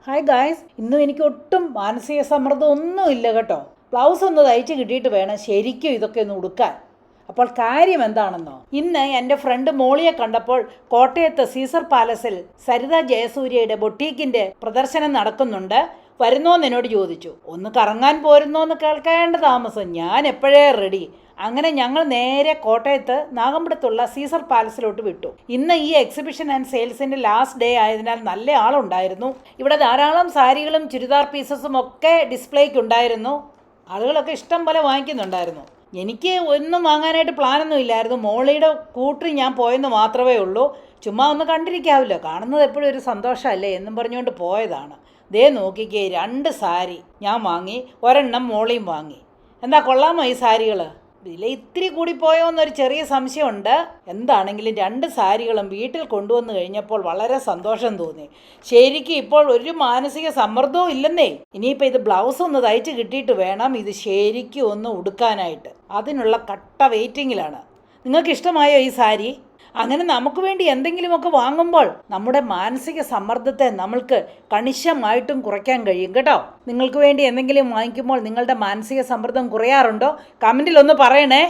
Hi guys, ഇന്നും എനിക്ക് ഒട്ടും മാനസിക സമ്മർദ്ദം ഒന്നുമില്ല കേട്ടോ. ബ്ലൗസ് ഒന്ന് തയ്ച്ച് കിട്ടിയിട്ട് വേണം ശരിക്കും ഇതൊക്കെ ഒന്ന് ഉടുക്കാൻ. അപ്പോൾ കാര്യം എന്താണെന്നോ, ഇന്ന് എൻ്റെ ഫ്രണ്ട് മോളിയെ കണ്ടപ്പോൾ കോട്ടയത്ത് സീസർ പാലസിൽ സരിത ജയസൂര്യയുടെ ബൊട്ടീക്കിൻ്റെ പ്രദർശനം നടക്കുന്നുണ്ട്, വരുന്നോന്ന് എന്നോട് ചോദിച്ചു. ഒന്ന് കറങ്ങാൻ പോരുന്നോന്ന് കേൾക്കേണ്ട താമസം, ഞാൻ എപ്പോഴേ റെഡി. അങ്ങനെ ഞങ്ങൾ നേരെ കോട്ടയത്ത് നാഗമ്പടത്തുള്ള സീസർ പാലസിലോട്ട് വിട്ടു. ഇന്ന് ഈ എക്സിബിഷൻ ആൻഡ് സെയിൽസിൻ്റെ ലാസ്റ്റ് ഡേ ആയതിനാൽ നല്ല ആളുണ്ടായിരുന്നു. ഇവിടെ ധാരാളം സാരികളും ചുരിദാർ പീസസും ഒക്കെ ഡിസ്പ്ലേക്ക് ഉണ്ടായിരുന്നു. ആളുകളൊക്കെ ഇഷ്ടം പോലെ വാങ്ങിക്കുന്നുണ്ടായിരുന്നു. എനിക്ക് ഒന്നും വാങ്ങാനായിട്ട് പ്ലാനൊന്നും ഇല്ലായിരുന്നു. മോളിയുടെ കൂട്ടി ഞാൻ പോയെന്ന് മാത്രമേ ഉള്ളൂ. ചുമ്മാ ഒന്ന് കണ്ടിരിക്കാമല്ലോ, കാണുന്നത് എപ്പോഴും ഒരു സന്തോഷമല്ലേ എന്നും പറഞ്ഞുകൊണ്ട് പോയതാണ്. ദേ നോക്കിക്കേ, 2 സാരി ഞാൻ വാങ്ങി, ഒരെണ്ണം മോളിയും വാങ്ങി. എന്താ കൊള്ളാമോ ഈ സാരികൾ? വില ഇത്തിരി കൂടിപ്പോയോ എന്നൊരു ചെറിയ സംശയമുണ്ട്. എന്താണെങ്കിലും 2 സാരികളും വീട്ടിൽ കൊണ്ടുവന്ന് കഴിഞ്ഞപ്പോൾ വളരെ സന്തോഷം തോന്നി. ശരിക്കും ഇപ്പോൾ ഒരു മാനസിക സമ്മർദ്ദവും ഇല്ലെന്നേ. ഇനിയിപ്പോൾ ഇത് ബ്ലൗസ് ഒന്ന് തയ്ച്ച് കിട്ടിയിട്ട് വേണം ഇത് ശരിക്കും ഒന്ന് ഉടുക്കാനായിട്ട്. അതിനുള്ള കട്ട വെയിറ്റിങ്ങിലാണ്. നിങ്ങൾക്ക് ഇഷ്ടമായോ ഈ സാരി? അങ്ങനെ നമുക്ക് വേണ്ടി എന്തെങ്കിലുമൊക്കെ വാങ്ങുമ്പോൾ നമ്മുടെ മാനസിക സമ്മർദ്ദത്തെ നമ്മൾക്ക് കണിശമായിട്ടും കുറയ്ക്കാൻ കഴിയും കേട്ടോ. നിങ്ങൾക്ക് വേണ്ടി എന്തെങ്കിലും വാങ്ങിക്കുമ്പോൾ നിങ്ങളുടെ മാനസിക സമ്മർദ്ദം കുറയാറുണ്ടോ? കമൻറ്റിൽ ഒന്ന് പറയണേ.